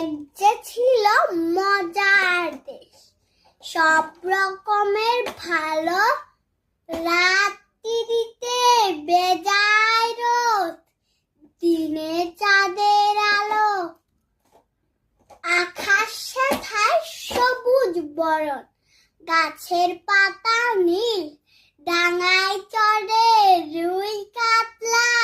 এক যে ছিল মজার দেশ, সব রকমের ভালো, রাত্রিতে বেজায় রোদ, দিনে চাঁদের আলো, আকাশে থায় সবুজ বরণ, গাছের পাতা নীল, ডাঙায় চড়ে রুই কাতলা,